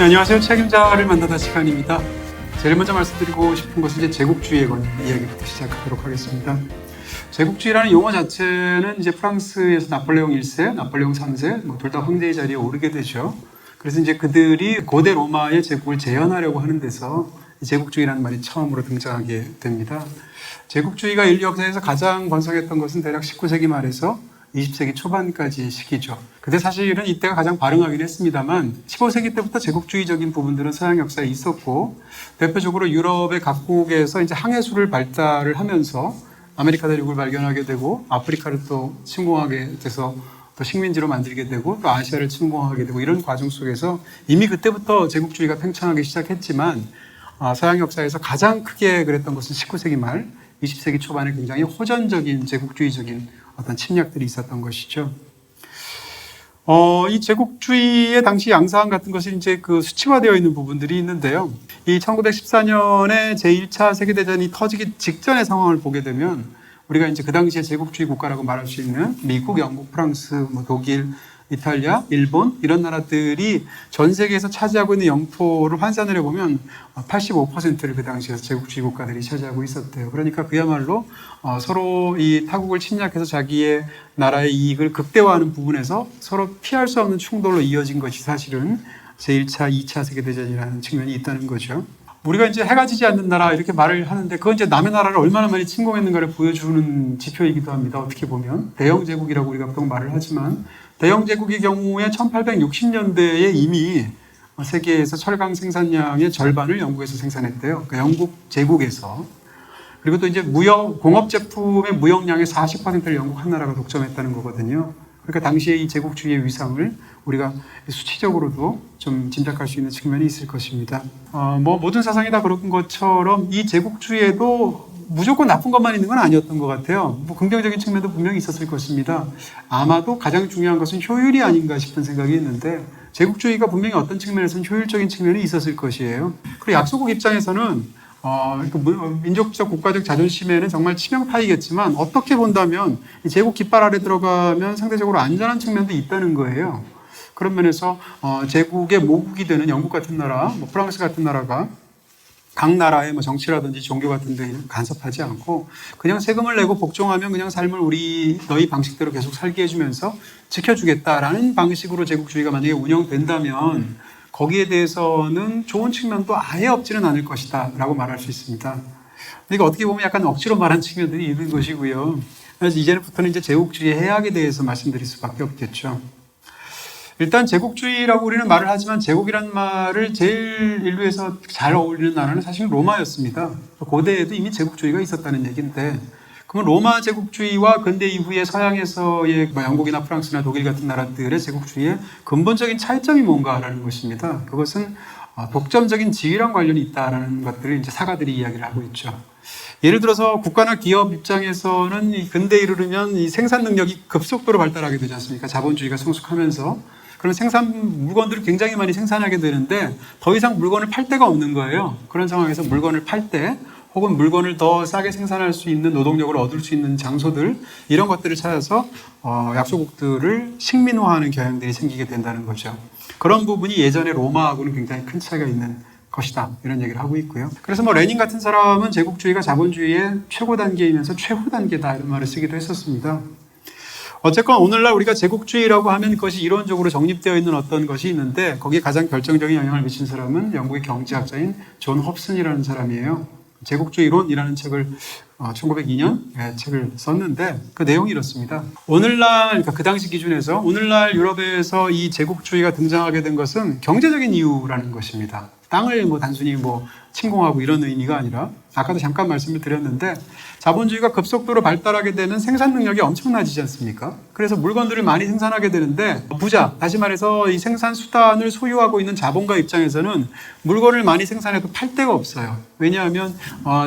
네, 안녕하세요. 책임자를 만나다 시간입니다. 제일 먼저 말씀드리고 싶은 것은 이제 제국주의에 관한 이야기부터 시작하도록 하겠습니다. 제국주의라는 용어 자체는 이제 프랑스에서 나폴레옹 1세, 나폴레옹 3세, 둘 다 황제의 자리에 오르게 되죠. 그래서 이제 그들이 고대 로마의 제국을 재현하려고 하는 데서 제국주의라는 말이 처음으로 등장하게 됩니다. 제국주의가 인류 역사에서 가장 번성했던 것은 대략 19세기 말에서 20세기 초반까지 시기죠. 근데 사실은 이때가 가장 발흥하긴 했습니다만 15세기 때부터 제국주의적인 부분들은 서양 역사에 있었고, 대표적으로 유럽의 각국에서 이제 항해술을 발달을 하면서 아메리카 대륙을 발견하게 되고, 아프리카를 또 침공하게 돼서 또 식민지로 만들게 되고, 또 아시아를 침공하게 되고, 이런 과정 속에서 이미 그때부터 제국주의가 팽창하기 시작했지만, 서양 역사에서 가장 크게 그랬던 것은 19세기 말, 20세기 초반에 굉장히 호전적인 제국주의적인 어떤 침략들이 있었던 것이죠. 이 제국주의의 당시 양상 같은 것이 이제 그 수치화되어 있는 부분들이 있는데요. 이 1914년에 제1차 세계대전이 터지기 직전의 상황을 보게 되면 우리가 이제 그 당시에 제국주의 국가라고 말할 수 있는 미국, 영국, 프랑스, 독일, 이탈리아, 일본 이런 나라들이 전 세계에서 차지하고 있는 영토를 환산을 해보면 85%를 그 당시에서 제국주의 국가들이 차지하고 있었대요. 그러니까 그야말로 서로 이 타국을 침략해서 자기의 나라의 이익을 극대화하는 부분에서 서로 피할 수 없는 충돌로 이어진 것이 사실은 제1차, 2차 세계대전이라는 측면이 있다는 거죠. 우리가 이제 해가 지지 않는 나라 이렇게 말을 하는데 그건 이제 남의 나라를 얼마나 많이 침공했는가를 보여주는 지표이기도 합니다. 어떻게 보면 대영 제국이라고 우리가 보통 말을 하지만 대영 제국의 경우에 1860년대에 이미 세계에서 철강 생산량의 절반을 영국에서 생산했대요. 그러니까 영국 제국에서. 그리고 또 이제 공업 제품의 무역량의 40%를 영국 한 나라가 독점했다는 거거든요. 그러니까 당시에 이 제국주의의 위상을 우리가 수치적으로도 좀 짐작할 수 있는 측면이 있을 것입니다. 모든 사상이 다 그런 것처럼 이 제국주의에도 무조건 나쁜 것만 있는 건 아니었던 것 같아요. 긍정적인 측면도 분명히 있었을 것입니다. 아마도 가장 중요한 것은 효율이 아닌가 싶은 생각이 있는데 제국주의가 분명히 어떤 측면에서는 효율적인 측면이 있었을 것이에요. 그리고 약소국 입장에서는 민족적 국가적 자존심에는 정말 치명타이겠지만 어떻게 본다면 제국 깃발 아래 들어가면 상대적으로 안전한 측면도 있다는 거예요. 그런 면에서 제국의 모국이 되는 영국 같은 나라, 프랑스 같은 나라가 각 나라의 정치라든지 종교 같은 데 간섭하지 않고 그냥 세금을 내고 복종하면 그냥 삶을 너희 방식대로 계속 살게 해주면서 지켜주겠다라는 방식으로 제국주의가 만약에 운영된다면 거기에 대해서는 좋은 측면도 아예 없지는 않을 것이다 라고 말할 수 있습니다. 그러니까 어떻게 보면 약간 억지로 말한 측면들이 있는 것이고요. 그래서 이제부터는 이제 제국주의의 해악에 대해서 말씀드릴 수밖에 없겠죠. 일단 제국주의라고 우리는 말을 하지만 제국이란 말을 제일 인류에서 잘 어울리는 나라는 사실 로마였습니다. 고대에도 이미 제국주의가 있었다는 얘기인데 그러면 로마 제국주의와 근대 이후에 서양에서의 영국이나 프랑스나 독일 같은 나라들의 제국주의의 근본적인 차이점이 뭔가라는 것입니다. 그것은 독점적인 지위랑 관련이 있다라는 것들을 이제 사가들이 이야기를 하고 있죠. 예를 들어서 국가나 기업 입장에서는 이 근대에 이르면 이 생산 능력이 급속도로 발달하게 되지 않습니까? 자본주의가 성숙하면서. 그런 물건들을 굉장히 많이 생산하게 되는데 더 이상 물건을 팔 데가 없는 거예요. 그런 상황에서 물건을 팔 때 혹은 물건을 더 싸게 생산할 수 있는 노동력을 얻을 수 있는 장소들 이런 것들을 찾아서 약소국들을 식민화하는 경향들이 생기게 된다는 거죠. 그런 부분이 예전에 로마하고는 굉장히 큰 차이가 있는 것이다 이런 얘기를 하고 있고요. 그래서 레닌 같은 사람은 제국주의가 자본주의의 최고 단계이면서 최후 단계다 이런 말을 쓰기도 했었습니다. 어쨌건 오늘날 우리가 제국주의라고 하면 그것이 이론적으로 정립되어 있는 어떤 것이 있는데 거기에 가장 결정적인 영향을 미친 사람은 영국의 경제학자인 존 홉슨이라는 사람이에요. 제국주의론이라는 책을 1902년 책을 썼는데 그 내용이 이렇습니다. 그러니까 그 당시 기준에서 오늘날 유럽에서 이 제국주의가 등장하게 된 것은 경제적인 이유라는 것입니다. 땅을 단순히 침공하고 이런 의미가 아니라 아까도 잠깐 말씀을 드렸는데 자본주의가 급속도로 발달하게 되면 생산 능력이 엄청나지지 않습니까? 그래서 물건들을 많이 생산하게 되는데 부자, 다시 말해서 이 생산 수단을 소유하고 있는 자본가 입장에서는 물건을 많이 생산해도 팔 데가 없어요. 왜냐하면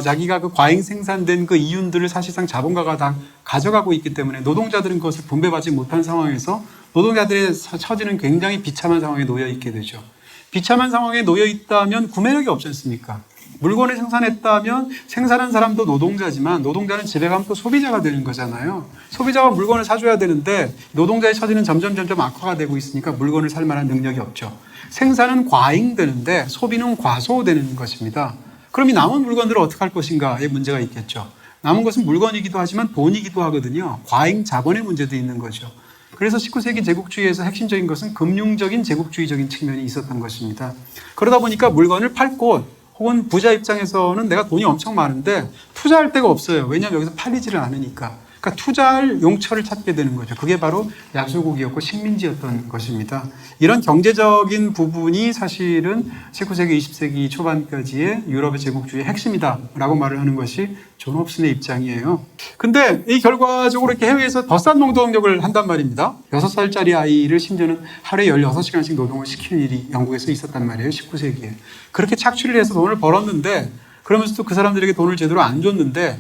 자기가 그 과잉 생산된 그 이윤들을 사실상 자본가가 다 가져가고 있기 때문에 노동자들은 그것을 분배받지 못한 상황에서 노동자들의 처지는 굉장히 비참한 상황에 놓여 있게 되죠. 비참한 상황에 놓여 있다면 구매력이 없지 않습니까? 물건을 생산했다면 생산한 사람도 노동자지만 노동자는 집에 가면 또 소비자가 되는 거잖아요. 소비자가 물건을 사줘야 되는데 노동자의 처지는 점점 악화가 되고 있으니까 물건을 살 만한 능력이 없죠. 생산은 과잉되는데 소비는 과소되는 것입니다. 그럼 이 남은 물건들을 어떻게 할 것인가에 문제가 있겠죠. 남은 것은 물건이기도 하지만 돈이기도 하거든요. 과잉 자본의 문제도 있는 거죠. 그래서 19세기 제국주의에서 핵심적인 것은 금융적인 제국주의적인 측면이 있었던 것입니다. 그러다 보니까 물건을 팔 곳 혹은 부자 입장에서는 내가 돈이 엄청 많은데 투자할 데가 없어요. 왜냐하면 여기서 팔리지를 않으니까. 그러니까 투자할 용처를 찾게 되는 거죠. 그게 바로 약소국이었고 식민지였던 것입니다. 이런 경제적인 부분이 사실은 19세기, 20세기 초반까지의 유럽의 제국주의의 핵심이다라고 말을 하는 것이 존 홉슨의 입장이에요. 근데 이 결과적으로 이렇게 해외에서 더 싼 노동력을 한단 말입니다. 6살짜리 아이를 심지어는 하루에 16시간씩 노동을 시키는 일이 영국에서 있었단 말이에요. 19세기에. 그렇게 착취를 해서 돈을 벌었는데 그러면서도 그 사람들에게 돈을 제대로 안 줬는데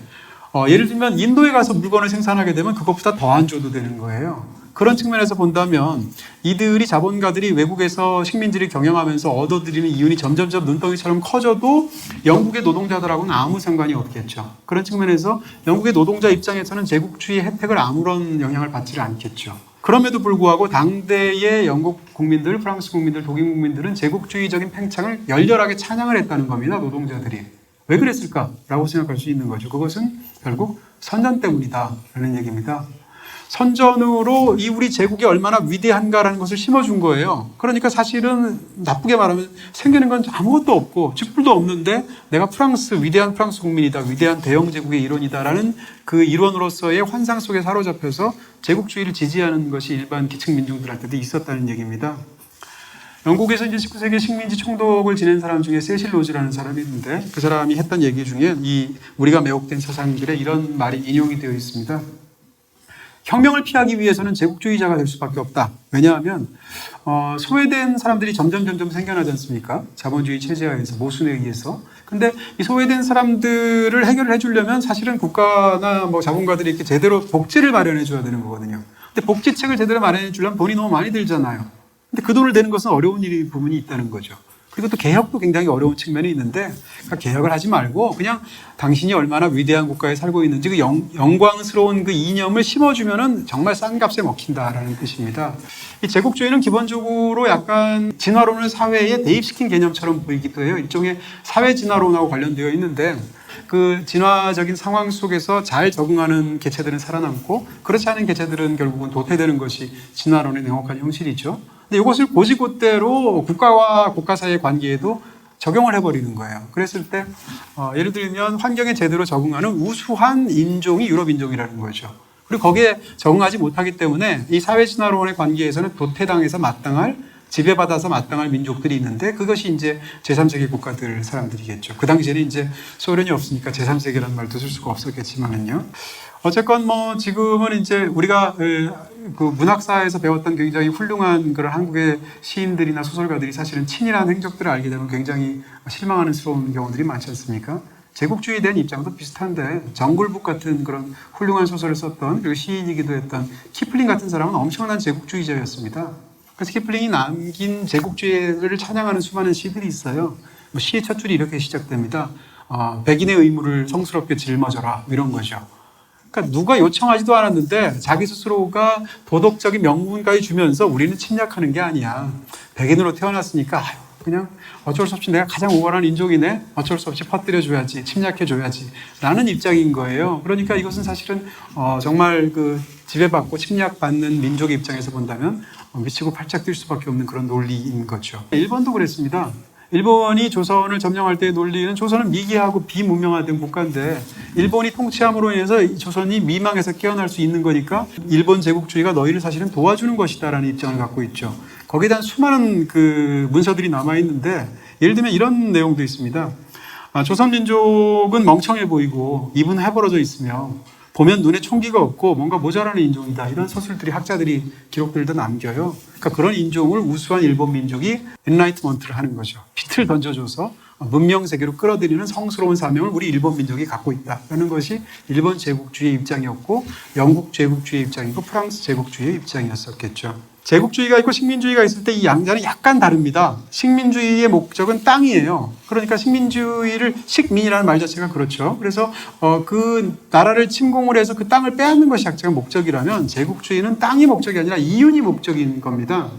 예를 들면 인도에 가서 물건을 생산하게 되면 그것보다 더 안 줘도 되는 거예요. 그런 측면에서 본다면 이들이 자본가들이 외국에서 식민지를 경영하면서 얻어들이는 이윤이 점점점 눈덩이처럼 커져도 영국의 노동자들하고는 아무 상관이 없겠죠. 그런 측면에서 영국의 노동자 입장에서는 제국주의 혜택을 아무런 영향을 받지를 않겠죠. 그럼에도 불구하고 당대의 영국 국민들, 프랑스 국민들, 독일 국민들은 제국주의적인 팽창을 열렬하게 찬양을 했다는 겁니다. 노동자들이. 왜 그랬을까라고 생각할 수 있는 거죠. 그것은 결국 선전 때문이다라는 얘기입니다. 선전으로 이 우리 제국이 얼마나 위대한가라는 것을 심어준 거예요. 그러니까 사실은 나쁘게 말하면 생기는 건 아무것도 없고 쥐뿔도 없는데 내가 위대한 프랑스 국민이다, 위대한 대영 제국의 일원이다라는 그 일원으로서의 환상 속에 사로잡혀서 제국주의를 지지하는 것이 일반 기층 민중들한테도 있었다는 얘기입니다. 영국에서 이제 19세기 식민지 총독을 지낸 사람 중에 세실 로즈라는 사람이 있는데 그 사람이 했던 얘기 중에 이 우리가 매혹된 사상들에 이런 말이 인용이 되어 있습니다. 혁명을 피하기 위해서는 제국주의자가 될 수밖에 없다. 왜냐하면 소외된 사람들이 점점 생겨나지 않습니까? 자본주의 체제하에서 모순에 의해서. 근데 이 소외된 사람들을 해결을 해주려면 사실은 국가나 뭐 자본가들이 이렇게 제대로 복지를 마련해 줘야 되는 거거든요. 근데 복지책을 제대로 마련해 주려면 돈이 너무 많이 들잖아요. 근데 그 돈을 내는 것은 어려운 부분이 있다는 거죠. 그리고 또 개혁도 굉장히 어려운 측면이 있는데 그러니까 개혁을 하지 말고 그냥 당신이 얼마나 위대한 국가에 살고 있는지 그 영광스러운 그 이념을 심어주면은 정말 싼 값에 먹힌다라는 뜻입니다. 이 제국주의는 기본적으로 약간 진화론을 사회에 대입시킨 개념처럼 보이기도 해요. 일종의 사회 진화론하고 관련되어 있는데 그 진화적인 상황 속에서 잘 적응하는 개체들은 살아남고 그렇지 않은 개체들은 결국은 도태되는 것이 진화론의 냉혹한 현실이죠. 근데 이것을 고지고대로 국가와 국가 사이의 관계에도 적용을 해버리는 거예요. 그랬을 때 예를 들면 환경에 제대로 적응하는 우수한 인종이 유럽 인종이라는 거죠. 그리고 거기에 적응하지 못하기 때문에 이 사회 진화론의 관계에서는 도태당해서 지배받아서 마땅할 민족들이 있는데 그것이 이제 제3세계 국가들 사람들이겠죠. 그 당시에는 이제 소련이 없으니까 제3세계라는 말도 쓸 수가 없었겠지만은요. 어쨌건 뭐 지금은 이제 우리가 그 문학사에서 배웠던 굉장히 훌륭한 그런 한국의 시인들이나 소설가들이 사실은 친일한 행적들을 알게 되면 굉장히 실망하는스러운 경우들이 많지 않습니까? 제국주의에 대한 입장도 비슷한데 정글북 같은 그런 훌륭한 소설을 썼던 그리고 시인이기도 했던 키플링 같은 사람은 엄청난 제국주의자였습니다. 그래서 키플링이 남긴 제국주의를 찬양하는 수많은 시들이 있어요. 뭐 시의 첫 줄이 이렇게 시작됩니다. 백인의 의무를 성스럽게 짊어져라 이런 거죠. 그러니까 누가 요청하지도 않았는데 자기 스스로가 도덕적인 명분까지 주면서 우리는 침략하는 게 아니야. 백인으로 태어났으니까 그냥 어쩔 수 없이 내가 가장 우월한 인종이네. 어쩔 수 없이 퍼뜨려줘야지. 침략해줘야지. 라는 입장인 거예요. 그러니까 이것은 사실은 정말 그 지배받고 침략받는 민족의 입장에서 본다면 미치고 팔짝 뛸 수밖에 없는 그런 논리인 거죠. 일본도 그랬습니다. 일본이 조선을 점령할 때의 논리는 조선은 미개하고 비문명화된 국가인데 일본이 통치함으로 인해서 조선이 미망에서 깨어날 수 있는 거니까 일본 제국주의가 너희를 사실은 도와주는 것이다라는 입장을 갖고 있죠. 거기에 대한 수많은 그 문서들이 남아있는데 예를 들면 이런 내용도 있습니다. 조선민족은 멍청해 보이고 입은 해벌어져 있으며 보면 눈에 총기가 없고 뭔가 모자라는 인종이다. 이런 서술들이 학자들이 기록들도 남겨요. 그러니까 그런 인종을 우수한 일본 민족이 엔라이트먼트를 하는 거죠. 빛을 던져줘서 문명 세계로 끌어들이는 성스러운 사명을 우리 일본 민족이 갖고 있다라는 것이 일본 제국주의 입장이었고 영국 제국주의 입장이고 프랑스 제국주의 입장이었었겠죠. 제국주의가 있고 식민주의가 있을 때 이 양자는 약간 다릅니다. 식민주의의 목적은 땅이에요. 그러니까 식민주의를 식민이라는 말 자체가 그렇죠. 그래서 그 나라를 침공을 해서 그 땅을 빼앗는 것이 자체가 목적이라면 제국주의는 땅이 목적이 아니라 이윤이 목적인 겁니다.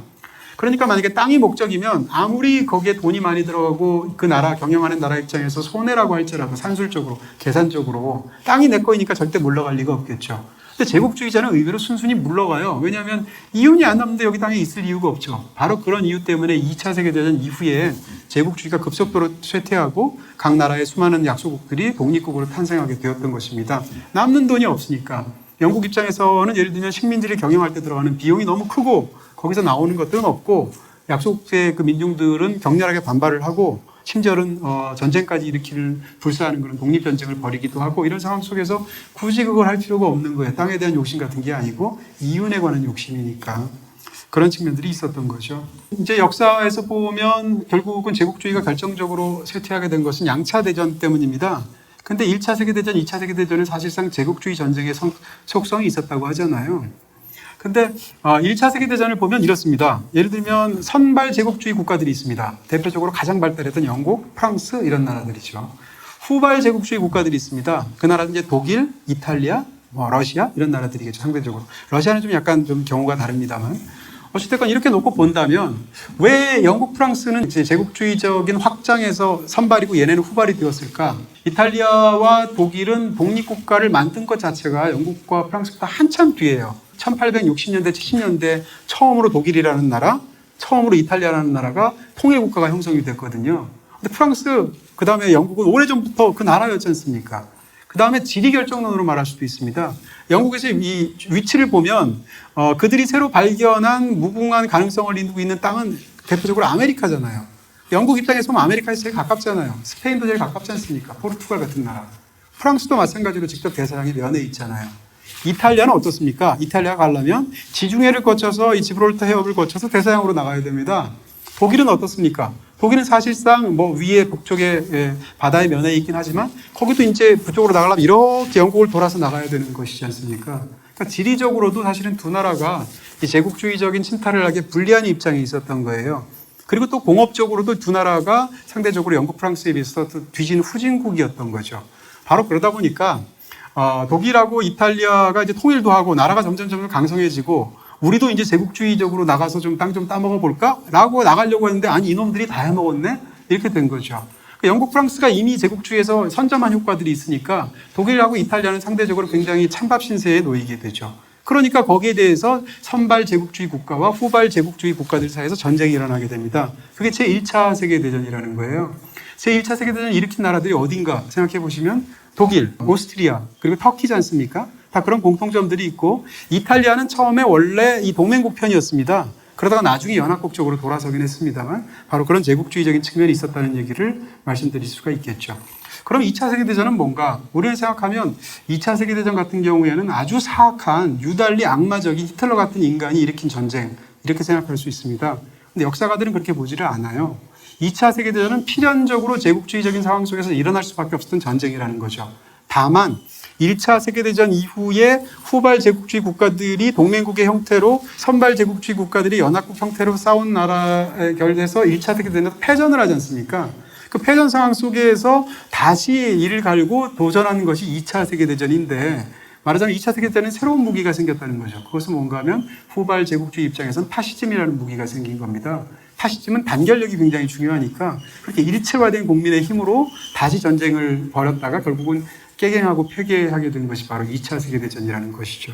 그러니까 만약에 땅이 목적이면 아무리 거기에 돈이 많이 들어가고 그 나라 경영하는 나라 입장에서 손해라고 할지라도 산술적으로 계산적으로 땅이 내 거이니까 절대 물러갈 리가 없겠죠. 근데 제국주의자는 의외로 순순히 물러가요. 왜냐하면 이윤이 안 남는데 여기 땅에 있을 이유가 없죠. 바로 그런 이유 때문에 2차 세계대전 이후에 제국주의가 급속도로 쇠퇴하고 각 나라의 수많은 약소국들이 독립국으로 탄생하게 되었던 것입니다. 남는 돈이 없으니까. 영국 입장에서는 예를 들면 식민지를 경영할 때 들어가는 비용이 너무 크고 거기서 나오는 것들은 없고 약소국의 그 민중들은 격렬하게 반발을 하고 심지어는 전쟁까지 일으키는 불사하는 그런 독립전쟁을 벌이기도 하고 이런 상황 속에서 굳이 그걸 할 필요가 없는 거예요. 땅에 대한 욕심 같은 게 아니고 이윤에 관한 욕심이니까 그런 측면들이 있었던 거죠. 이제 역사에서 보면 결국은 제국주의가 결정적으로 쇠퇴하게 된 것은 양차 대전 때문입니다. 근데 1차 세계대전, 2차 세계대전은 사실상 제국주의 전쟁의 속성이 있었다고 하잖아요. 근데 1차 세계대전을 보면 이렇습니다. 예를 들면 선발 제국주의 국가들이 있습니다. 대표적으로 가장 발달했던 영국, 프랑스 이런 나라들이죠. 후발 제국주의 국가들이 있습니다. 그 나라는 이제 독일, 이탈리아, 러시아 이런 나라들이겠죠. 상대적으로. 러시아는 좀 약간 좀 경우가 다릅니다만. 어쨌든 이렇게 놓고 본다면 왜 영국, 프랑스는 이제 제국주의적인 확장에서 선발이고 얘네는 후발이 되었을까? 이탈리아와 독일은 독립국가를 만든 것 자체가 영국과 프랑스보다 한참 뒤에요. 1860년대, 70년대 처음으로 독일이라는 나라, 처음으로 이탈리아라는 나라가 통일국가가 형성이 됐거든요. 근데 프랑스, 그 다음에 영국은 오래전부터 그 나라였지 않습니까? 그 다음에 지리결정론으로 말할 수도 있습니다. 영국에서 이 위치를 보면 그들이 새로 발견한 무궁한 가능성을 이루고 있는 땅은 대표적으로 아메리카잖아요. 영국 입장에서 보면 아메리카에서 제일 가깝잖아요. 스페인도 제일 가깝지 않습니까? 포르투갈 같은 나라. 프랑스도 마찬가지로 직접 대서양의 면에 있잖아요. 이탈리아는 어떻습니까? 이탈리아 가려면 지중해를 거쳐서 이 지브롤터 해협을 거쳐서 대서양으로 나가야 됩니다. 독일은 어떻습니까? 독일은 사실상 위에 북쪽에 바다의 면에 있긴 하지만 거기도 이제 북쪽으로 나가려면 이렇게 영국을 돌아서 나가야 되는 것이지 않습니까? 그러니까 지리적으로도 사실은 두 나라가 이 제국주의적인 침탈을 하게 불리한 입장에 있었던 거예요. 그리고 또 공업적으로도 두 나라가 상대적으로 영국, 프랑스에 비해서 뒤진 후진국이었던 거죠. 바로 그러다 보니까 독일하고 이탈리아가 이제 통일도 하고 나라가 점점 강성해지고 우리도 이제 제국주의적으로 나가서 좀 땅 좀 따먹어 볼까? 라고 나가려고 했는데 아니 이놈들이 다 해먹었네? 이렇게 된 거죠. 영국, 프랑스가 이미 제국주의에서 선점한 효과들이 있으니까 독일하고 이탈리아는 상대적으로 굉장히 찬밥 신세에 놓이게 되죠. 그러니까 거기에 대해서 선발 제국주의 국가와 후발 제국주의 국가들 사이에서 전쟁이 일어나게 됩니다. 그게 제1차 세계대전이라는 거예요. 제1차 세계대전을 일으킨 나라들이 어딘가 생각해 보시면 독일, 오스트리아, 그리고 터키지 않습니까? 다 그런 공통점들이 있고 이탈리아는 처음에 원래 이 동맹국 편이었습니다. 그러다가 나중에 연합국 쪽으로 돌아서긴 했습니다만 바로 그런 제국주의적인 측면이 있었다는 얘기를 말씀드릴 수가 있겠죠. 그럼 2차 세계대전은 뭔가? 우리는 생각하면 2차 세계대전 같은 경우에는 아주 사악한 유달리 악마적인 히틀러 같은 인간이 일으킨 전쟁 이렇게 생각할 수 있습니다. 근데 역사가들은 그렇게 보지를 않아요. 2차 세계대전은 필연적으로 제국주의적인 상황 속에서 일어날 수밖에 없었던 전쟁이라는 거죠. 다만 1차 세계대전 이후에 후발 제국주의 국가들이 동맹국의 형태로 선발 제국주의 국가들이 연합국 형태로 싸운 나라에 결해서 1차 세계대전에서 패전을 하지 않습니까? 그 패전 상황 속에서 다시 이를 갈고 도전하는 것이 2차 세계대전인데 말하자면 2차 세계대전은 새로운 무기가 생겼다는 거죠. 그것은 뭔가 하면 후발 제국주의 입장에서는 파시즘이라는 무기가 생긴 겁니다. 파시즘은 단결력이 굉장히 중요하니까 그렇게 일체화된 국민의 힘으로 다시 전쟁을 벌였다가 결국은 깨갱하고 폐괴하게 된 것이 바로 2차 세계대전이라는 것이죠.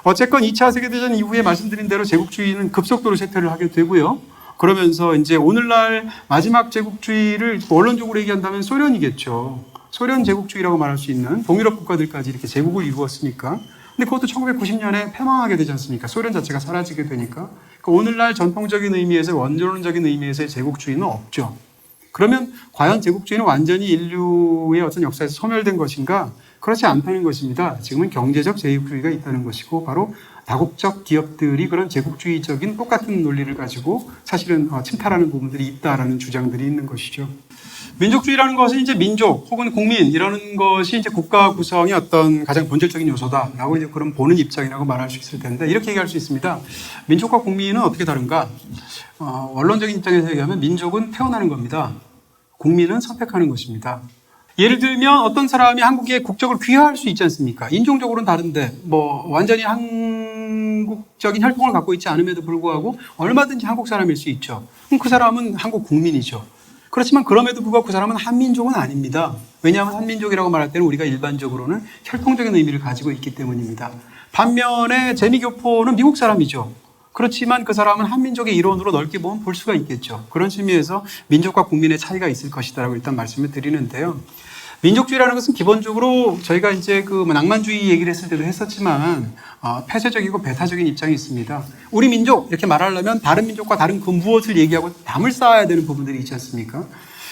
어쨌건 2차 세계대전 이후에 말씀드린 대로 제국주의는 급속도로 쇠퇴를 하게 되고요. 그러면서 이제 오늘날 마지막 제국주의를 원론적으로 얘기한다면 소련이겠죠. 소련 제국주의라고 말할 수 있는 동유럽 국가들까지 이렇게 제국을 이루었으니까. 근데 그것도 1990년에 패망하게 되지 않습니까? 소련 자체가 사라지게 되니까. 그러니까 오늘날 전통적인 의미에서 원론적인 의미에서의 제국주의는 없죠. 그러면 과연 제국주의는 완전히 인류의 어떤 역사에서 소멸된 것인가? 그렇지 않다는 것입니다. 지금은 경제적 제국주의가 있다는 것이고 바로 다국적 기업들이 그런 제국주의적인 똑같은 논리를 가지고 사실은 침탈하는 부분들이 있다라는 주장들이 있는 것이죠. 민족주의라는 것은 이제 민족 혹은 국민 이라는 것이 이제 국가 구성의 어떤 가장 본질적인 요소다라고 이제 그런 보는 입장이라고 말할 수 있을 텐데 이렇게 얘기할 수 있습니다. 민족과 국민은 어떻게 다른가? 원론적인 입장에서 얘기하면 민족은 태어나는 겁니다. 국민은 선택하는 것입니다. 예를 들면 어떤 사람이 한국의 국적을 귀화할 수 있지 않습니까? 인종적으로는 다른데 완전히 한국적인 혈통을 갖고 있지 않음에도 불구하고 얼마든지 한국 사람일 수 있죠. 그럼 그 사람은 한국 국민이죠. 그렇지만 그럼에도 불구하고 그 사람은 한민족은 아닙니다. 왜냐하면 한민족이라고 말할 때는 우리가 일반적으로는 혈통적인 의미를 가지고 있기 때문입니다. 반면에 재미교포는 미국 사람이죠. 그렇지만 그 사람은 한민족의 일원으로 넓게 보면 볼 수가 있겠죠. 그런 의미에서 민족과 국민의 차이가 있을 것이다라고 일단 말씀을 드리는데요. 민족주의라는 것은 기본적으로 저희가 이제 낭만주의 얘기를 했을 때도 했었지만 폐쇄적이고 배타적인 입장이 있습니다. 우리 민족 이렇게 말하려면 다른 민족과 다른 그 무엇을 얘기하고 담을 쌓아야 되는 부분들이 있지 않습니까?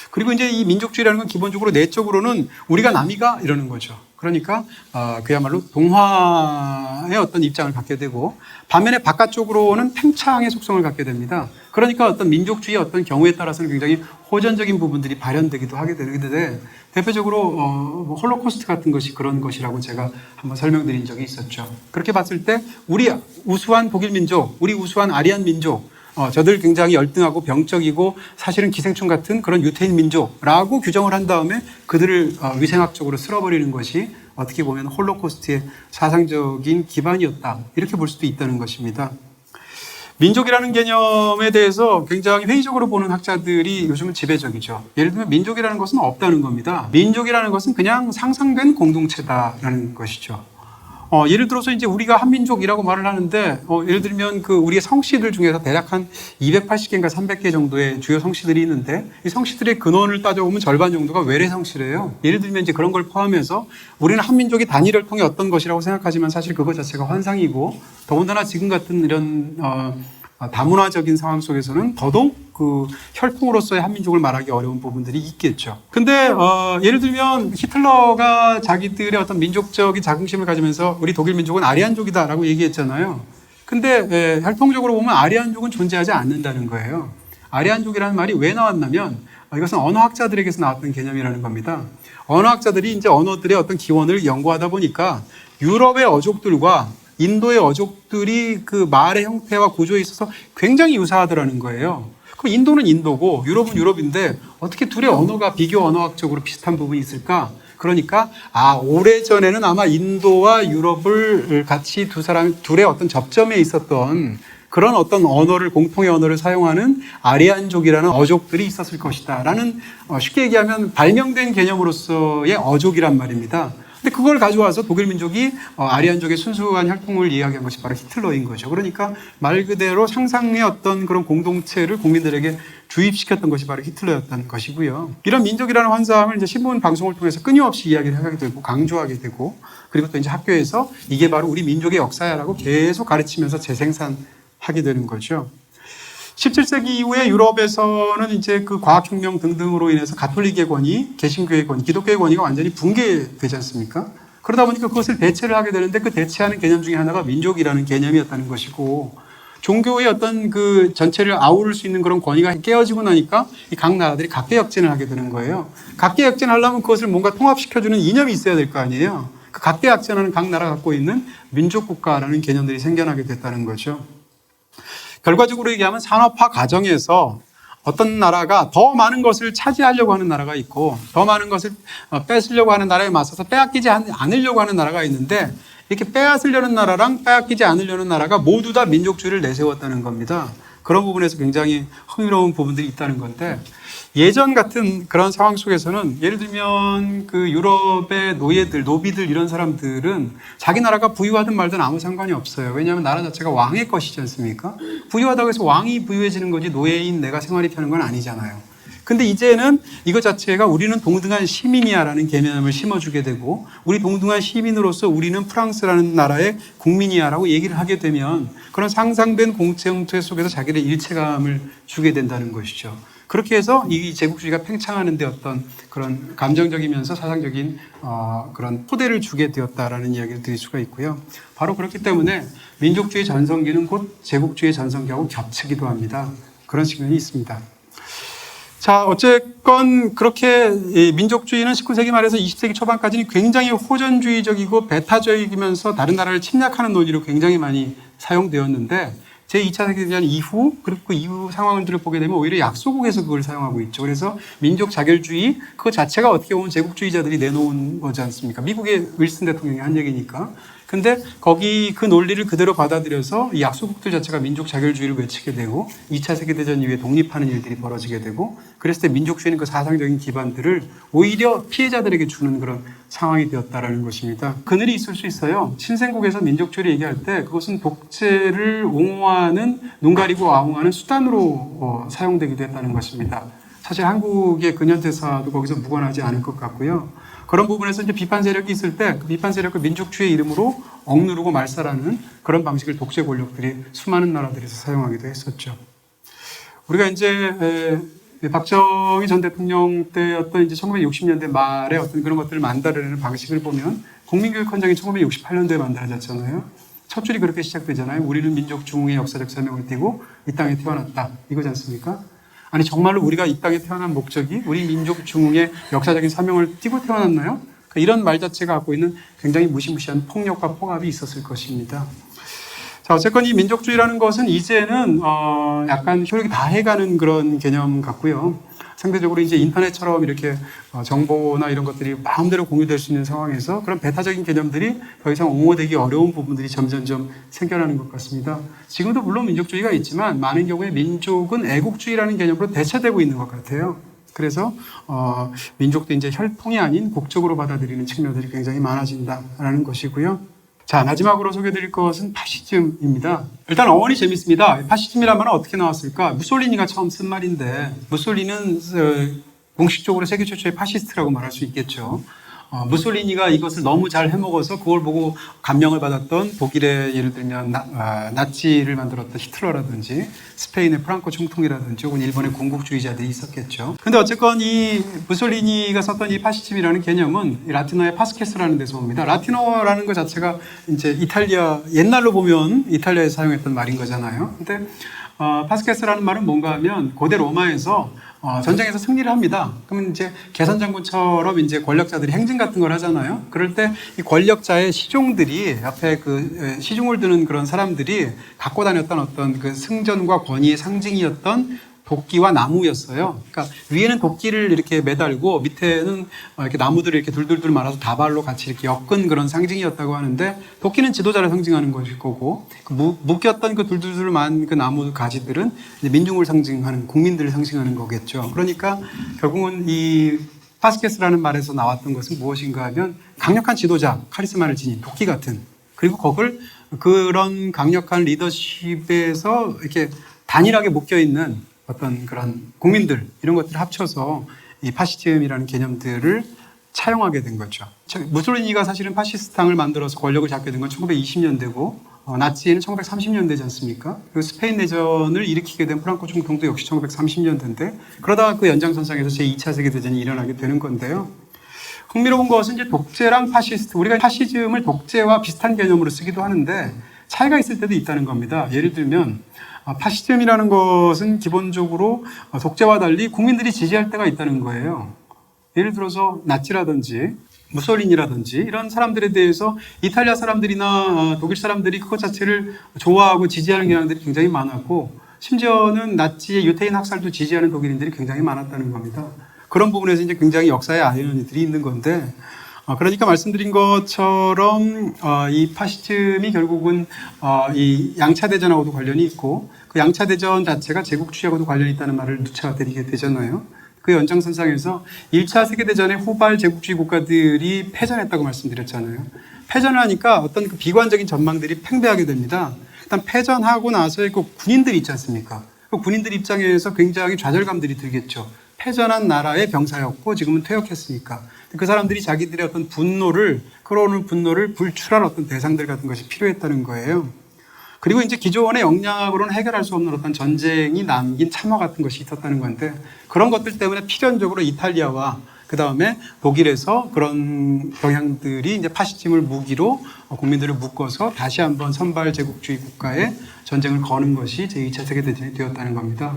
그리고 이제 이 민족주의라는 건 기본적으로 내적으로는 우리가 남이가 이러는 거죠. 그러니까 그야말로 동화의 어떤 입장을 갖게 되고 반면에 바깥쪽으로는 팽창의 속성을 갖게 됩니다. 그러니까 어떤 민족주의의 어떤 경우에 따라서는 굉장히 호전적인 부분들이 발현되기도 하게 되는데 대표적으로 홀로코스트 같은 것이 그런 것이라고 제가 한번 설명드린 적이 있었죠. 그렇게 봤을 때 우리 우수한 독일 민족, 우리 우수한 아리안 민족 저들 굉장히 열등하고 병적이고 사실은 기생충 같은 그런 유태인 민족라고 규정을 한 다음에 그들을 위생학적으로 쓸어버리는 것이 어떻게 보면 홀로코스트의 사상적인 기반이었다. 이렇게 볼 수도 있다는 것입니다. 민족이라는 개념에 대해서 굉장히 회의적으로 보는 학자들이 요즘은 지배적이죠. 예를 들면 민족이라는 것은 없다는 겁니다. 민족이라는 것은 그냥 상상된 공동체다라는 것이죠. 예를 들어서 이제 우리가 한민족이라고 말을 하는데, 예를 들면 우리의 성씨들 중에서 대략 한 280개인가 300개 정도의 주요 성씨들이 있는데, 이 성씨들의 근원을 따져보면 절반 정도가 외래 성씨래요. 예를 들면 이제 그런 걸 포함해서 우리는 한민족이 단일을 통해 어떤 것이라고 생각하지만 사실 그것 자체가 환상이고, 더군다나 지금 같은 이런, 다문화적인 상황 속에서는 더더욱 혈통으로서의 한민족을 말하기 어려운 부분들이 있겠죠. 근데 예를 들면 히틀러가 자기들의 어떤 민족적인 자긍심을 가지면서 우리 독일 민족은 아리안족이다라고 얘기했잖아요. 근데 혈통적으로 보면 아리안족은 존재하지 않는다는 거예요. 아리안족이라는 말이 왜 나왔냐면 이것은 언어학자들에게서 나왔던 개념이라는 겁니다. 언어학자들이 이제 언어들의 어떤 기원을 연구하다 보니까 유럽의 어족들과 인도의 어족들이 그 말의 형태와 구조에 있어서 굉장히 유사하더라는 거예요. 그럼 인도는 인도고 유럽은 유럽인데 어떻게 둘의 언어가 비교 언어학적으로 비슷한 부분이 있을까? 그러니까 오래전에는 아마 인도와 유럽을 같이 둘의 어떤 접점에 있었던 그런 어떤 언어를 공통의 언어를 사용하는 아리안족이라는 어족들이 있었을 것이다 라는 쉽게 얘기하면 발명된 개념으로서의 어족이란 말입니다. 근데 그걸 가져와서 독일 민족이 아리안족의 순수한 혈통을 이야기한 것이 바로 히틀러인 거죠. 그러니까 말 그대로 상상의 어떤 그런 공동체를 국민들에게 주입시켰던 것이 바로 히틀러였다는 것이고요. 이런 민족이라는 환상을 이제 신문 방송을 통해서 끊임없이 이야기를 하게 되고 강조하게 되고 그리고 또 이제 학교에서 이게 바로 우리 민족의 역사야라고 계속 가르치면서 재생산하게 되는 거죠. 17세기 이후에 유럽에서는 이제 과학혁명 등등으로 인해서 가톨릭의 권위, 개신교의 권위, 기독교의 권위가 완전히 붕괴되지 않습니까? 그러다 보니까 그것을 대체를 하게 되는데 그 대체하는 개념 중에 하나가 민족이라는 개념이었다는 것이고 종교의 어떤 전체를 아우를 수 있는 그런 권위가 깨어지고 나니까 이 각 나라들이 각계역전을 하게 되는 거예요. 각계역전을 하려면 그것을 뭔가 통합시켜주는 이념이 있어야 될 거 아니에요. 그 각계역전하는 각 나라가 갖고 있는 민족국가라는 개념들이 생겨나게 됐다는 거죠. 결과적으로 얘기하면 산업화 과정에서 어떤 나라가 더 많은 것을 차지하려고 하는 나라가 있고 더 많은 것을 뺏으려고 하는 나라에 맞서서 빼앗기지 않으려고 하는 나라가 있는데 이렇게 빼앗으려는 나라랑 빼앗기지 않으려는 나라가 모두 다 민족주의를 내세웠다는 겁니다. 그런 부분에서 굉장히 흥미로운 부분들이 있다는 건데 예전 같은 그런 상황 속에서는 예를 들면 유럽의 노비들 이런 사람들은 자기 나라가 부유하든 말든 아무 상관이 없어요. 왜냐하면 나라 자체가 왕의 것이지 않습니까? 부유하다고 해서 왕이 부유해지는 거지 노예인 내가 생활이 편한 건 아니잖아요. 근데 이제는 이것 자체가 우리는 동등한 시민이야라는 개념을 심어주게 되고 우리 동등한 시민으로서 우리는 프랑스라는 나라의 국민이야라고 얘기를 하게 되면 그런 상상된 공체 형태 속에서 자기의 일체감을 주게 된다는 것이죠. 그렇게 해서 이 제국주의가 팽창하는 데 어떤 그런 감정적이면서 사상적인 그런 토대를 주게 되었다라는 이야기를 드릴 수가 있고요. 바로 그렇기 때문에 민족주의 전성기는 곧 제국주의 전성기하고 겹치기도 합니다. 그런 측면이 있습니다. 자, 어쨌건 그렇게 민족주의는 19세기 말에서 20세기 초반까지는 굉장히 호전주의적이고 배타적이면서 다른 나라를 침략하는 논리로 굉장히 많이 사용되었는데 제2차 세계대전 이후 그리고 그 이후 상황들을 보게 되면 오히려 약소국에서 그걸 사용하고 있죠. 그래서 민족 자결주의 그 자체가 어떻게 보면 제국주의자들이 내놓은 거지 않습니까? 미국의 윌슨 대통령이 한 얘기니까. 근데 거기 그 논리를 그대로 받아들여서 이 약소국들 자체가 민족 자결주의를 외치게 되고 2차 세계대전 이후에 독립하는 일들이 벌어지게 되고 그랬을 때 민족주의는 그 사상적인 기반들을 오히려 피해자들에게 주는 그런 상황이 되었다라는 것입니다. 그늘이 있을 수 있어요. 신생국에서 민족주의를 얘기할 때 그것은 독재를 옹호하는 눈 가리고 아웅하는 수단으로 사용되기도 했다는 것입니다. 사실 한국의 근현대사도 거기서 무관하지 않을 것 같고요. 그런 부분에서 이제 비판 세력이 있을 때 그 비판 세력을 민족주의 이름으로 억누르고 말살하는 그런 방식을 독재 권력들이 수많은 나라들에서 사용하기도 했었죠. 우리가 이제 박정희 전 대통령 때 어떤 이제 1960년대 말에 어떤 그런 것들을 만들어내는 방식을 보면 국민교육헌장이 1968년도에 만들어졌잖아요. 첫 줄이 그렇게 시작되잖아요. 우리는 민족 중흥의 역사적 사명을 띠고 이 땅에 태어났다. 이거지 않습니까? 아니 정말로 우리가 이 땅에 태어난 목적이 우리 민족 중흥의 역사적인 사명을 띠고 태어났나요? 그러니까 이런 말 자체가 갖고 있는 굉장히 무시무시한 폭력과 폭압이 있었을 것입니다. 자, 어쨌건 이 민족주의라는 것은 이제는 약간 효력이 다해가는 그런 개념 같고요. 상대적으로 이제 인터넷처럼 이렇게 정보나 이런 것들이 마음대로 공유될 수 있는 상황에서 그런 배타적인 개념들이 더 이상 옹호되기 어려운 부분들이 점점점 생겨나는 것 같습니다. 지금도 물론 민족주의가 있지만 많은 경우에 민족은 애국주의라는 개념으로 대체되고 있는 것 같아요. 그래서 민족도 이제 혈통이 아닌 국적으로 받아들이는 측면들이 굉장히 많아진다라는 것이고요. 자, 마지막으로 소개해드릴 것은 파시즘입니다. 일단 어원이 재밌습니다. 파시즘이란 말은 어떻게 나왔을까? 무솔리니가 처음 쓴 말인데 무솔리는 공식적으로 세계 최초의 파시스트라고 말할 수 있겠죠. 무솔리니가 이것을 너무 잘 해먹어서 그걸 보고 감명을 받았던 독일의 예를 들면 나치를 만들었던 히틀러라든지 스페인의 프랑코 총통이라든지 혹은 일본의 군국주의자들이 있었겠죠. 근데 어쨌건 이 무솔리니가 썼던 이 파시즘이라는 개념은 라틴어의 파스케스라는 데서 옵니다. 라틴어라는 것 자체가 이제 이탈리아 옛날로 보면 이탈리아에서 사용했던 말인 거잖아요. 근데 파스케스라는 말은 뭔가 하면 고대 로마에서 전쟁에서 승리를 합니다. 그러면 이제 개선 장군처럼 이제 권력자들이 행진 같은 걸 하잖아요. 그럴 때 이 권력자의 시종들이 옆에 그 시중을 드는 그런 사람들이 갖고 다녔던 어떤 그 승전과 권위의 상징이었던 도끼와 나무였어요. 그러니까 위에는 도끼를 이렇게 매달고 밑에는 이렇게 나무들을 이렇게 둘둘둘 말아서 다발로 같이 이렇게 엮은 그런 상징이었다고 하는데 도끼는 지도자를 상징하는 것일 거고 묶였던 그 둘둘둘 만 그 나무 가지들은 이제 민중을 상징하는 국민들을 상징하는 거겠죠. 그러니까 결국은 이 파스케스라는 말에서 나왔던 것은 무엇인가 하면 강력한 지도자, 카리스마를 지닌 도끼 같은 그리고 그런 강력한 리더십에서 이렇게 단일하게 묶여 있는 어떤 그런 국민들 이런 것들을 합쳐서 이 파시즘이라는 개념들을 차용하게 된 거죠. 무솔리니가 사실은 파시스탕을 만들어서 권력을 잡게 된 건 1920년대고 나치에는 1930년대지 않습니까? 그리고 스페인 내전을 일으키게 된 프랑코 총통도 역시 1930년대인데 그러다가 그 연장선상에서 제2차 세계대전이 일어나게 되는 건데요. 흥미로운 것은 이제 독재랑 파시스트, 우리가 파시즘을 독재와 비슷한 개념으로 쓰기도 하는데 차이가 있을 때도 있다는 겁니다. 예를 들면 파시즘이라는 것은 기본적으로 독재와 달리 국민들이 지지할 때가 있다는 거예요. 예를 들어서 나치라든지 무솔리니라든지 이런 사람들에 대해서 이탈리아 사람들이나 독일 사람들이 그것 자체를 좋아하고 지지하는 경향들이 굉장히 많았고 심지어는 나치의 유태인 학살도 지지하는 독일인들이 굉장히 많았다는 겁니다. 그런 부분에서 이제 굉장히 역사의 아이러니들이 있는 건데 그러니까 말씀드린 것처럼 이 파시즘이 결국은 이 양차 대전하고도 관련이 있고 그 양차 대전 자체가 제국주의하고도 관련이 있다는 말을 누차 드리게 되잖아요. 그 연장선상에서 1차 세계대전의 후발 제국주의 국가들이 패전했다고 말씀드렸잖아요. 패전을 하니까 어떤 그 비관적인 전망들이 팽배하게 됩니다. 일단 패전하고 나서의 그 군인들이 있지 않습니까? 그 군인들 입장에서 굉장히 좌절감들이 들겠죠. 패전한 나라의 병사였고 지금은 퇴역했으니까. 그 사람들이 자기들의 어떤 끌어오는 분노를 불출할 어떤 대상들 같은 것이 필요했다는 거예요. 그리고 이제 기존의 역량으로는 해결할 수 없는 어떤 전쟁이 남긴 참화 같은 것이 있었다는 건데 그런 것들 때문에 필연적으로 이탈리아와 그 다음에 독일에서 그런 경향들이 이제 파시즘을 무기로 국민들을 묶어서 다시 한번 선발 제국주의 국가에 전쟁을 거는 것이 제2차 세계대전이 되었다는 겁니다.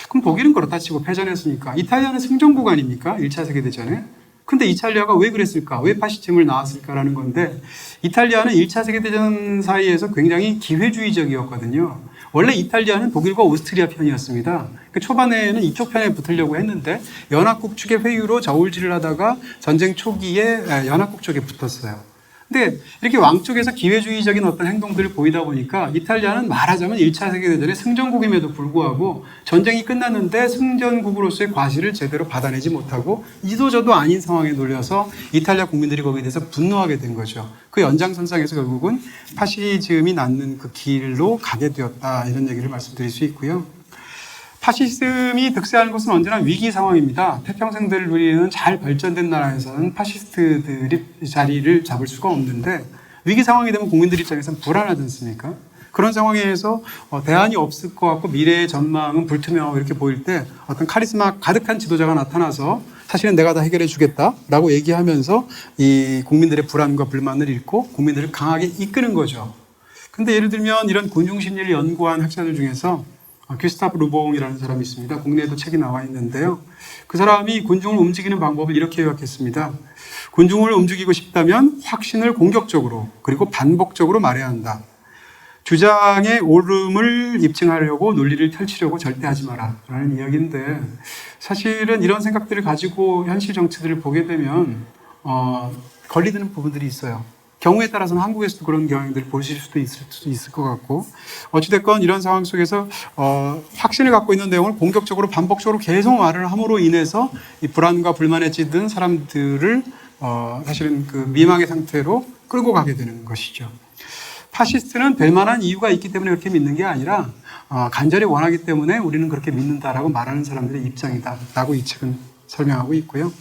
그럼 독일은 그렇다 치고 패전했으니까 이탈리아는 승전국 아닙니까? 1차 세계대전에. 근데 이탈리아가 왜 그랬을까? 왜 파시즘을 낳았을까라는 건데 이탈리아는 1차 세계대전 사이에서 굉장히 기회주의적이었거든요. 원래 이탈리아는 독일과 오스트리아 편이었습니다. 초반에는 이쪽 편에 붙으려고 했는데 연합국 측의 회유로 저울질을 하다가 전쟁 초기에 연합국 쪽에 붙었어요. 근데 이렇게 왕쪽에서 기회주의적인 어떤 행동들을 보이다 보니까 이탈리아는 말하자면 1차 세계대전의 승전국임에도 불구하고 전쟁이 끝났는데 승전국으로서의 과실을 제대로 받아내지 못하고 이도저도 아닌 상황에 놀려서 이탈리아 국민들이 거기에 대해서 분노하게 된 거죠. 그 연장선상에서 결국은 파시즘이 낳는 그 길로 가게 되었다 이런 얘기를 말씀드릴 수 있고요. 파시즘이 득세하는 것은 언제나 위기 상황입니다. 태평성대를 누리는 잘 발전된 나라에서는 파시스트들이 자리를 잡을 수가 없는데 위기 상황이 되면 국민들 입장에서는 불안하지 않습니까? 그런 상황에서 대안이 없을 것 같고 미래의 전망은 불투명하고 이렇게 보일 때 어떤 카리스마 가득한 지도자가 나타나서 사실은 내가 다 해결해 주겠다라고 얘기하면서 이 국민들의 불안과 불만을 잃고 국민들을 강하게 이끄는 거죠. 근데 예를 들면 이런 군중심리를 연구한 학자들 중에서 귀스타프 르봉이라는 사람이 있습니다. 국내에도 책이 나와 있는데요. 그 사람이 군중을 움직이는 방법을 이렇게 요약했습니다. 군중을 움직이고 싶다면 확신을 공격적으로 그리고 반복적으로 말해야 한다. 주장의 옳음을 입증하려고 논리를 펼치려고 절대 하지 마라 라는 이야기인데 사실은 이런 생각들을 가지고 현실 정치들을 보게 되면 걸리드는 부분들이 있어요. 경우에 따라서는 한국에서도 그런 경향들을 보실 수도 있을 것 같고 어찌됐건 이런 상황 속에서 확신을 갖고 있는 내용을 공격적으로 반복적으로 계속 말을 함으로 인해서 이 불안과 불만에 찌든 사람들을 사실은 그 미망의 상태로 끌고 가게 되는 것이죠. 파시스트는 될 만한 이유가 있기 때문에 그렇게 믿는 게 아니라 간절히 원하기 때문에 우리는 그렇게 믿는다라고 말하는 사람들의 입장이다라고 이 책은 설명하고 있고요.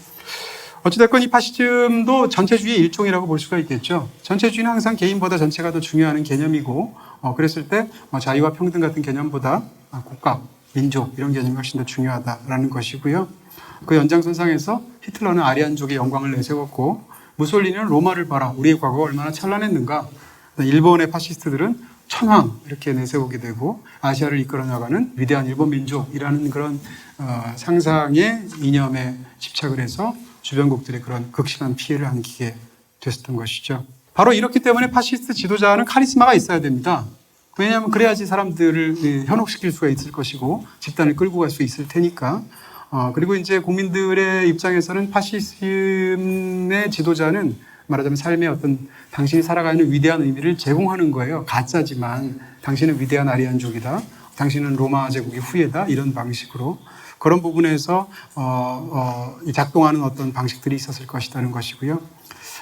어찌됐건 이 파시즘도 전체주의의 일종이라고 볼 수가 있겠죠. 전체주의는 항상 개인보다 전체가 더 중요한 개념이고 그랬을 때 자유와 평등 같은 개념보다 국가, 민족 이런 개념이 훨씬 더 중요하다라는 것이고요. 그 연장선상에서 히틀러는 아리안족의 영광을 내세웠고 무솔리니는 로마를 봐라. 우리의 과거가 얼마나 찬란했는가. 일본의 파시스트들은 천황 이렇게 내세우게 되고 아시아를 이끌어 나가는 위대한 일본 민족이라는 그런 상상의 이념에 집착을 해서 주변국들의 그런 극심한 피해를 안기게 됐었던 것이죠. 바로 이렇기 때문에 파시스트 지도자는 카리스마가 있어야 됩니다. 왜냐하면 그래야지 사람들을 현혹시킬 수가 있을 것이고 집단을 끌고 갈 수 있을 테니까. 그리고 이제 국민들의 입장에서는 파시즘의 지도자는 말하자면 삶의 어떤 당신이 살아가는 위대한 의미를 제공하는 거예요. 가짜지만 당신은 위대한 아리안족이다. 당신은 로마 제국의 후예다. 이런 방식으로. 그런 부분에서 작동하는 어떤 방식들이 있었을 것이라는 것이고요.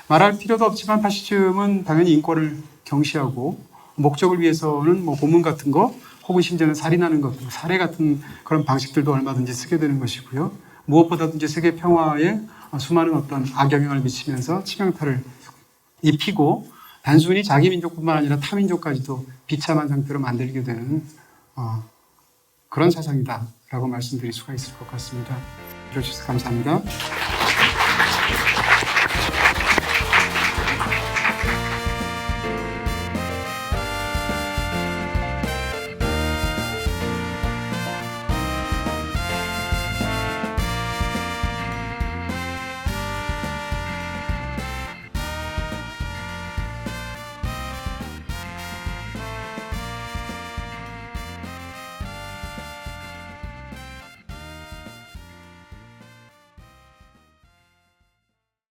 말할 필요도 없지만 파시즘은 당연히 인권을 경시하고 목적을 위해서는 고문 같은 거 혹은 심지어는 살인하는 것, 살해 같은 그런 방식들도 얼마든지 쓰게 되는 것이고요. 무엇보다도 이제 세계 평화에 수많은 어떤 악영향을 미치면서 치명타를 입히고 단순히 자기 민족뿐만 아니라 타 민족까지도 비참한 상태로 만들게 되는 그런 사상이다라고 말씀드릴 수가 있을 것 같습니다. 들어주셔서 감사합니다.